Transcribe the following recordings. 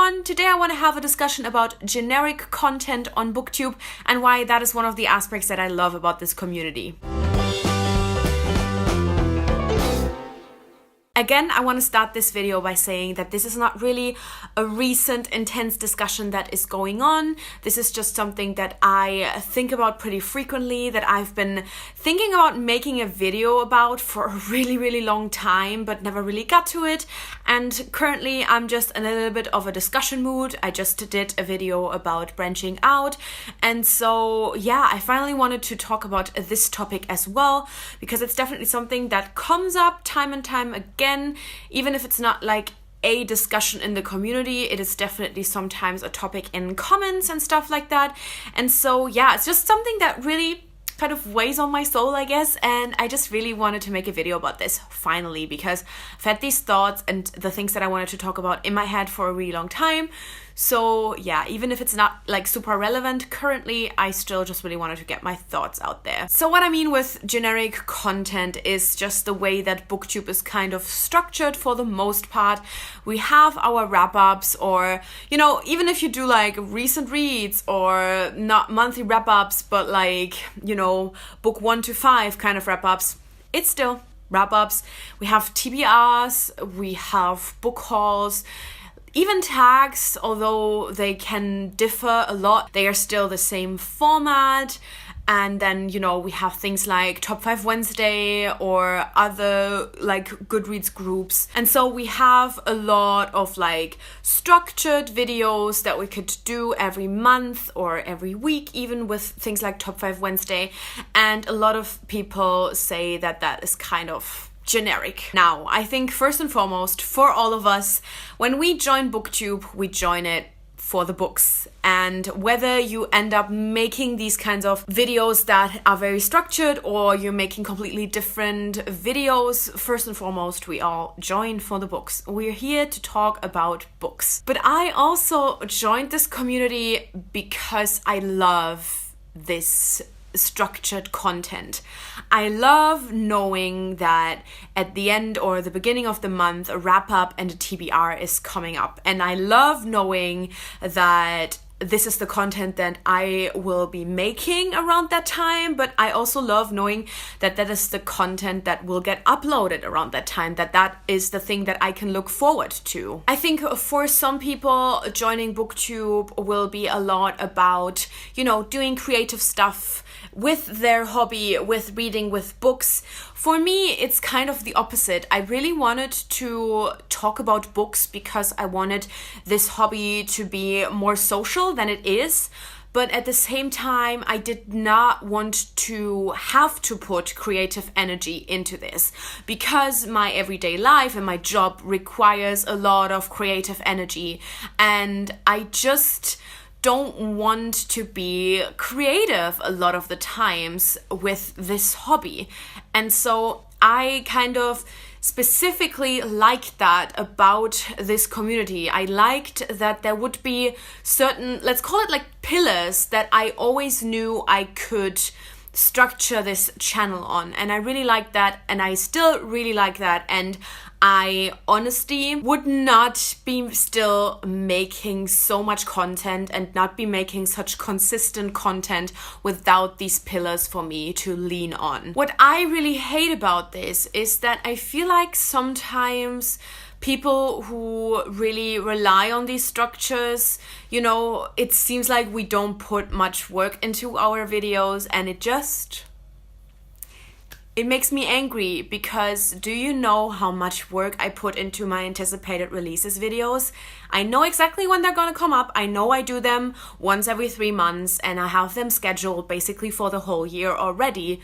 everyone! Today I want to have a discussion about generic content on Booktube and why that is one of the aspects that I love about this community. Again, I want to start this video by saying that this is not really a recent intense discussion that is going on. This is just something that I think about pretty frequently, that I've been thinking about making a video about for a really long time, but never really got to it. And currently I'm just in a little bit of a discussion mood. I just did a video about branching out. And so yeah, I finally wanted to talk about this topic as well, because it's definitely something that comes up time and time again. Even if it's not like a discussion in the community, it is definitely sometimes a topic in comments and stuff like that. And so yeah, it's just something that really kind of weighs on my soul, I guess, and I just really wanted to make a video about this finally, because I've had these thoughts and the things that I wanted to talk about in my head for a really long time. So yeah, even if it's not like super relevant currently, I still just really wanted to get my thoughts out there. So what I mean with generic content is just the way that Booktube is kind of structured for the most part. We have our wrap-ups, or, you know, even if you do like recent reads or not monthly wrap-ups, but like, you know, book 1 to 5 kind of wrap-ups, it's still wrap-ups. We have TBRs, we have book hauls, even tags, although they can differ a lot, they are still the same format. And then, you know, we have things like Top 5 Wednesday or other like Goodreads groups. And so we have a lot of like structured videos that we could do every month or every week, even with things like Top 5 Wednesday. And a lot of people say that that is kind of generic. Now, I think first and foremost, for all of us, when we join Booktube, we join it for the books. And whether you end up making these kinds of videos that are very structured or you're making completely different videos, first and foremost, we all join for the books. We're here to talk about books. But I also joined this community because I love this structured content. I love knowing that at the end or the beginning of the month, a wrap-up and a TBR is coming up. And I love knowing that this is the content that I will be making around that time, but I also love knowing that that is the content that will get uploaded around that time, that that is the thing that I can look forward to. I think for some people, joining Booktube will be a lot about, you know, doing creative stuff with their hobby, with reading, with books. For me, it's kind of the opposite. I really wanted to talk about books because I wanted this hobby to be more social than it is. But at the same time, I did not want to have to put creative energy into this, because my everyday life and my job requires a lot of creative energy. And I just don't want to be creative a lot of the times with this hobby. And so I kind of specifically liked that about this community. I liked that there would be certain, let's call it like pillars, that I always knew I could structure this channel on. And I really like that, and I still really like that. And I honestly would not be still making so much content and not be making such consistent content without these pillars for me to lean on. What I really hate about this is that I feel like sometimes people who really rely on these structures, you know, it seems like we don't put much work into our videos, and it makes me angry, because do you know how much work I put into my anticipated releases videos? I know exactly when they're gonna come up. I know I do them once every 3 months, and I have them scheduled basically for the whole year already.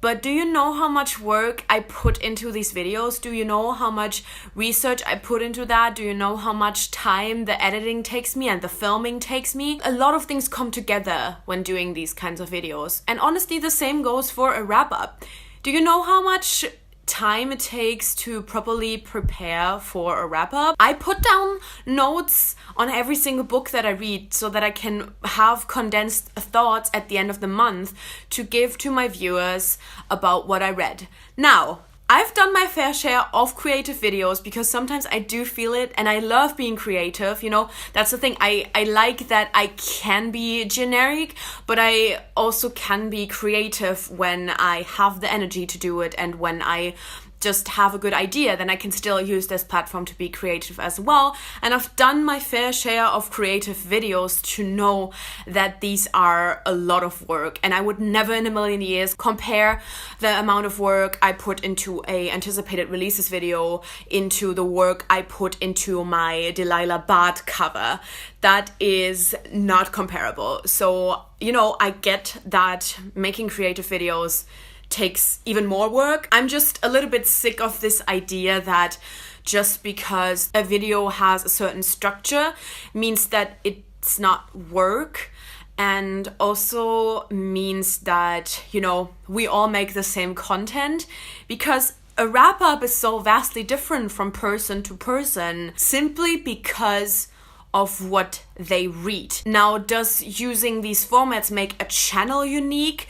But do you know how much work I put into these videos? Do you know how much research I put into that? Do you know how much time the editing takes me and the filming takes me? A lot of things come together when doing these kinds of videos. And honestly, the same goes for a wrap-up. Do you know how much time it takes to properly prepare for a wrap-up? I put down notes on every single book that I read so that I can have condensed thoughts at the end of the month to give to my viewers about what I read. Now, I've done my fair share of creative videos because sometimes I do feel it and I love being creative, you know. That's the thing. I like that I can be generic, but I also can be creative when I have the energy to do it, and when I just have a good idea, then I can still use this platform to be creative as well. And I've done my fair share of creative videos to know that these are a lot of work, and I would never in a million years compare the amount of work I put into a anticipated releases video into the work I put into my Delilah Bart cover. That is not comparable. So, you know, I get that making creative videos takes even more work. I'm just a little bit sick of this idea that just because a video has a certain structure means that it's not work, and also means that, you know, we all make the same content, because a wrap-up is so vastly different from person to person simply because of what they read. Now, does using these formats make a channel unique?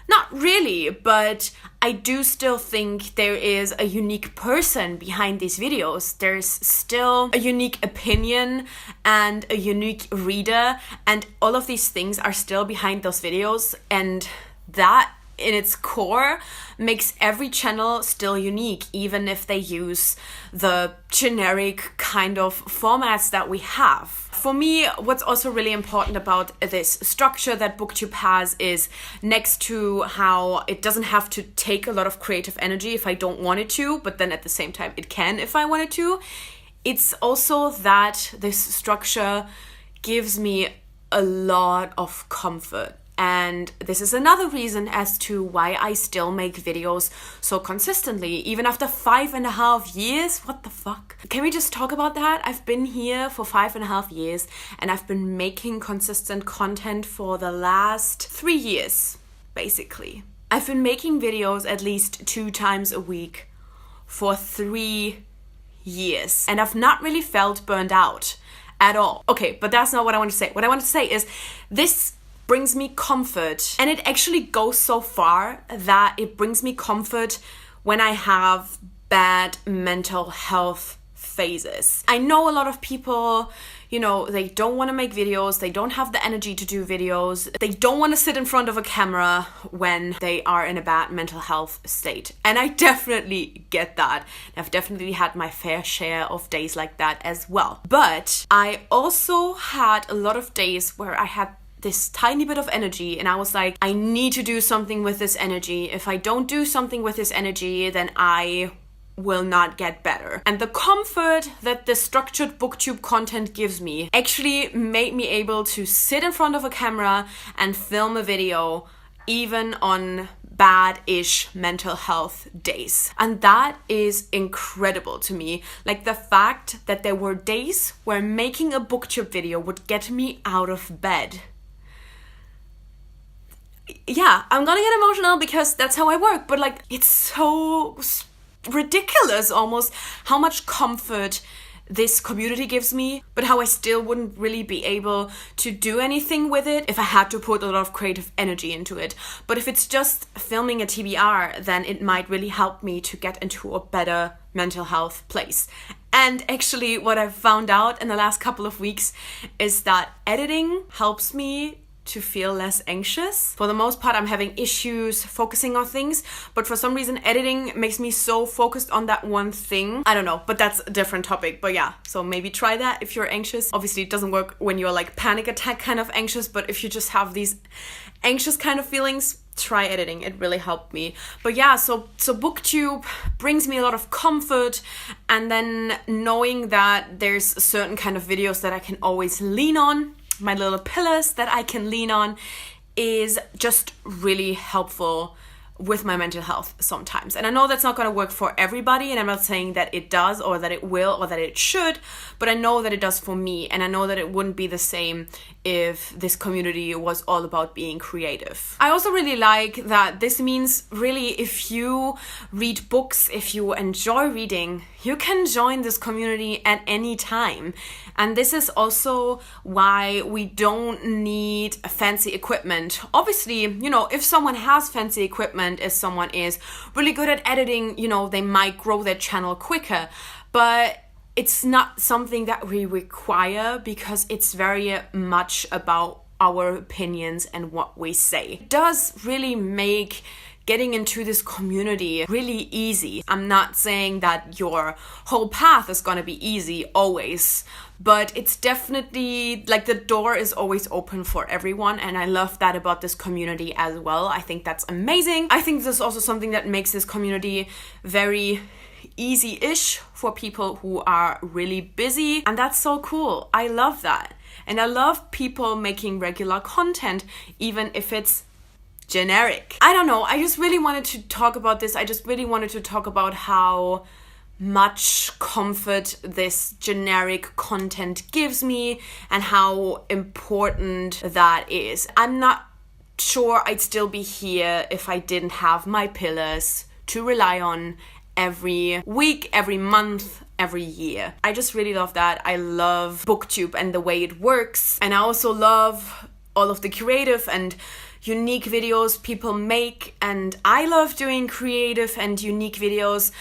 Not really, but I do still think there is a unique person behind these videos. There's still a unique opinion and a unique reader, and all of these things are still behind those videos, and that in its core makes every channel still unique, even if they use the generic kind of formats that we have. For me, what's also really important about this structure that Booktube has is, next to how it doesn't have to take a lot of creative energy if I don't want it to, but then at the same time it can if I wanted to, it's also that this structure gives me a lot of comfort. And this is another reason as to why I still make videos so consistently, even after 5.5 years. What the fuck? Can we just talk about that? I've been here for 5.5 years, and I've been making consistent content for the last 3 years, basically. I've been making videos at least 2 times a week for 3 years, and I've not really felt burned out at all. Okay, but that's not what I want to say. What I want to say is this brings me comfort, and it actually goes so far that it brings me comfort when I have bad mental health phases. I know a lot of people, you know, they don't want to make videos, they don't have the energy to do videos, they don't want to sit in front of a camera when they are in a bad mental health state. And I definitely get that. I've definitely had my fair share of days like that as well. But I also had a lot of days where I had this tiny bit of energy, and I was like, I need to do something with this energy. If I don't do something with this energy, then I will not get better. And the comfort that the structured Booktube content gives me actually made me able to sit in front of a camera and film a video even on bad-ish mental health days. And that is incredible to me. Like, the fact that there were days where making a Booktube video would get me out of bed. Yeah, I'm gonna get emotional because that's how I work, but like, it's so ridiculous almost how much comfort this community gives me, but how I still wouldn't really be able to do anything with it if I had to put a lot of creative energy into it. But if it's just filming a TBR, then it might really help me to get into a better mental health place. And actually, what I've found out in the last couple of weeks is that editing helps me to feel less anxious. For the most part, I'm having issues focusing on things, but for some reason editing makes me so focused on that one thing. I don't know, but that's a different topic. But yeah, so maybe try that if you're anxious. Obviously, it doesn't work when you're like panic attack kind of anxious, but if you just have these anxious kind of feelings, try editing. It really helped me. But yeah, so Booktube brings me a lot of comfort, and then knowing that there's a certain kind of videos that I can always lean on, my little pillars that I can lean on, is just really helpful with my mental health sometimes. And I know that's not going to work for everybody, and I'm not saying that it does or that it will or that it should, but I know that it does for me, and I know that it wouldn't be the same if this community was all about being creative. I also really like that this means really if you read books, if you enjoy reading, you can join this community at any time. And this is also why we don't need fancy equipment. Obviously, you know, if someone has fancy equipment And if someone is really good at editing, you know, they might grow their channel quicker. But it's not something that we require because it's very much about our opinions and what we say. It does really make getting into this community really easy. I'm not saying that your whole path is gonna be easy always, but it's definitely like the door is always open for everyone, and I love that about this community as well. I think that's amazing. I think this is also something that makes this community very easy-ish for people who are really busy, and that's so cool. I love that. And I love people making regular content, even if it's generic. I don't know, I just really wanted to talk about this. I just really wanted to talk about how much comfort this generic content gives me and how important that is. I'm not sure I'd still be here if I didn't have my pillars to rely on every week, every month, every year. I just really love that. I love Booktube and the way it works. And I also love all of the creative and unique videos people make. And I love doing creative and unique videos,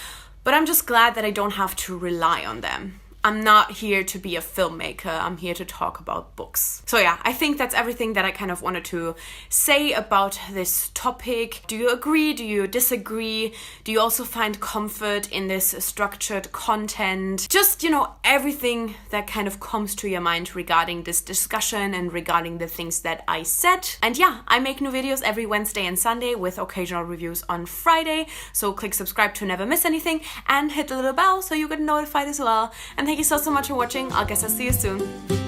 but I'm just glad that I don't have to rely on them. I'm not here to be a filmmaker, I'm here to talk about books. So yeah, I think that's everything that I kind of wanted to say about this topic. Do you agree? Do you disagree? Do you also find comfort in this structured content? Just, you know, everything that kind of comes to your mind regarding this discussion and regarding the things that I said. And yeah, I make new videos every Wednesday and Sunday with occasional reviews on Friday. So click subscribe to never miss anything and hit the little bell so you get notified as well. And thank you so much for watching. I guess I'll see you soon.